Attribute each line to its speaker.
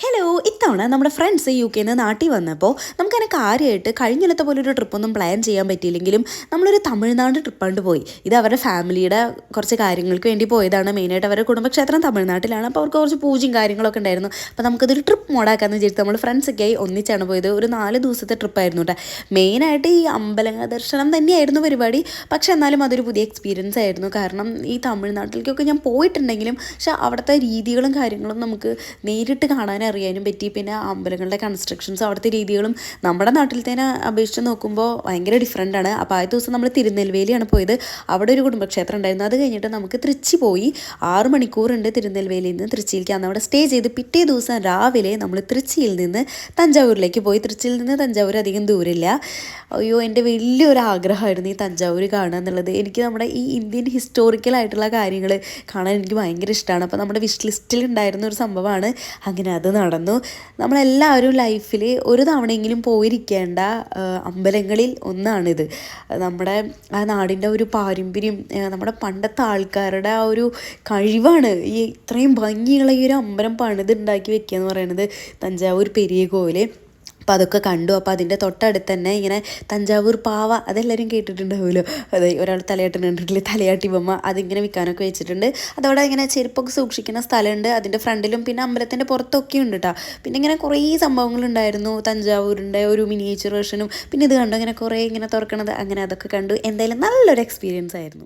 Speaker 1: Hello, ഇത്തവണ നമ്മുടെ friends യുകെയിൽ നിന്ന് നാട്ടിൽ വന്നപ്പോൾ നമുക്കതിനെ കാര്യമായിട്ട് കഴിഞ്ഞിടത്തെ പോലെ ഒരു ട്രിപ്പൊന്നും പ്ലാൻ ചെയ്യാൻ പറ്റിയില്ലെങ്കിലും നമ്മളൊരു തമിഴ്നാട് ട്രിപ്പാണ്ട് പോയി. ഇത് അവരുടെ ഫാമിലിയുടെ കുറച്ച് കാര്യങ്ങൾക്ക് വേണ്ടി പോയതാണ്. മെയിനായിട്ട് അവരുടെ കുടുംബക്ഷേത്രം തമിഴ്നാട്ടിലാണ്. അപ്പോൾ അവർക്ക് കുറച്ച് പൂജയും കാര്യങ്ങളൊക്കെ ഉണ്ടായിരുന്നു. അപ്പോൾ നമുക്കതൊരു ട്രിപ്പ് മോഡാക്കാമെന്ന് വിചാരിച്ചു നമ്മൾ ഫ്രണ്ട്സൊക്കെ ആയി ഒന്നിച്ചാണ് പോയത്. ഒരു 4 ദിവസത്തെ ട്രിപ്പായിരുന്നു കേട്ടോ. മെയിനായിട്ട് ഈ അമ്പല ദർശനം തന്നെയായിരുന്നു പരിപാടി. പക്ഷേ എന്നാലും അതൊരു പുതിയ എക്സ്പീരിയൻസ് ആയിരുന്നു. കാരണം ഈ തമിഴ്നാട്ടിലേക്കൊക്കെ ഞാൻ പോയിട്ടുണ്ടെങ്കിലും പക്ഷേ അവിടുത്തെ രീതികളും കാര്യങ്ങളും നമുക്ക് നേരിട്ട് കാണാൻ അറിയാനും പറ്റി. പിന്നെ അമ്പലങ്ങളുടെ കൺസ്ട്രക്ഷൻസും അവിടുത്തെ രീതികളും നമ്മുടെ നാട്ടിലത്തേനെ അപേക്ഷിച്ച് നോക്കുമ്പോൾ ഭയങ്കര ഡിഫറെൻ്റ് ആണ്. അപ്പോൾ ആദ്യ ദിവസം നമ്മൾ തിരുനെൽവേലിയാണ് പോയത്. അവിടെ ഒരു കുടുംബക്ഷേത്രം ഉണ്ടായിരുന്നു. അത് കഴിഞ്ഞിട്ട് നമുക്ക് തൃച്ചി പോയി. 6 മണിക്കൂറുണ്ട് തിരുനെൽവേലിയിൽ നിന്ന് തൃച്ചിയിലേക്ക്. അന്ന് അവിടെ സ്റ്റേ ചെയ്ത് പിറ്റേ ദിവസം രാവിലെ നമ്മൾ തൃച്ചിയിൽ നിന്ന് തഞ്ചാവൂരിലേക്ക് പോയി. തൃച്ചിയിൽ നിന്ന് തഞ്ചാവൂർ അധികം ദൂരമില്ല. അയ്യോ, എൻ്റെ വലിയൊരു ആഗ്രഹമായിരുന്നു ഈ തഞ്ചാവൂർ കാണുക എന്നുള്ളത്. എനിക്ക് നമ്മുടെ ഈ ഇന്ത്യൻ ഹിസ്റ്റോറിക്കലായിട്ടുള്ള കാര്യങ്ങൾ കാണാൻ എനിക്ക് ഭയങ്കര ഇഷ്ടമാണ്. അപ്പോൾ നമ്മുടെ വിഷ് ലിസ്റ്റിൽ ഉണ്ടായിരുന്ന ഒരു സംഭവമാണ്. അങ്ങനെ അത് നടന്നു. നമ്മളെല്ലാവരും ലൈഫിൽ ഒരു തവണയെങ്കിലും പോയിരിക്കേണ്ട അമ്പലങ്ങളിൽ ഒന്നാണിത്. നമ്മുടെ ആ നാടിൻ്റെ ഒരു പാരമ്പര്യം, നമ്മുടെ പണ്ടത്തെ ആൾക്കാരുടെ ആ ഒരു കഴിവാണ് ഈ ഇത്രയും ഭംഗിയുള്ള ഈ ഒരു അമ്പലം പണിതുണ്ടാക്കി വെക്കുക എന്ന് പറയുന്നത്. തഞ്ചാവൂർ പെരിയ കോവിൽ. അപ്പോൾ അതൊക്കെ കണ്ടു. അപ്പോൾ അതിൻ്റെ തൊട്ടടുത്ത് തന്നെ ഇങ്ങനെ തഞ്ചാവൂർ പാവ, അതെല്ലാവരും കേട്ടിട്ടുണ്ടാവുമല്ലോ. അതെ, ഒരാൾ തലയാട്ടിന് കണ്ടിട്ടില്ലേ, തലയാട്ടി ബൊമ്മ, അതിങ്ങനെ വിൽക്കാനൊക്കെ വെച്ചിട്ടുണ്ട്. അതവിടെ ഇങ്ങനെ ചെരുപ്പൊക്കെ സൂക്ഷിക്കുന്ന സ്ഥലമുണ്ട് അതിൻ്റെ ഫ്രണ്ടിലും. പിന്നെ അമ്പലത്തിൻ്റെ പുറത്തൊക്കെ ഉണ്ട് കേട്ടോ. പിന്നെ ഇങ്ങനെ കുറേ സംഭവങ്ങളുണ്ടായിരുന്നു. തഞ്ചാവൂരിൻ്റെ ഒരു മിനിയേച്ചർ വേർഷനും. പിന്നെ ഇത് കണ്ടു ഇങ്ങനെ കുറേ ഇങ്ങനെ തുറക്കണത്, അങ്ങനെ അതൊക്കെ കണ്ടു. എന്തായാലും നല്ലൊരു എക്സ്പീരിയൻസ് ആയിരുന്നു.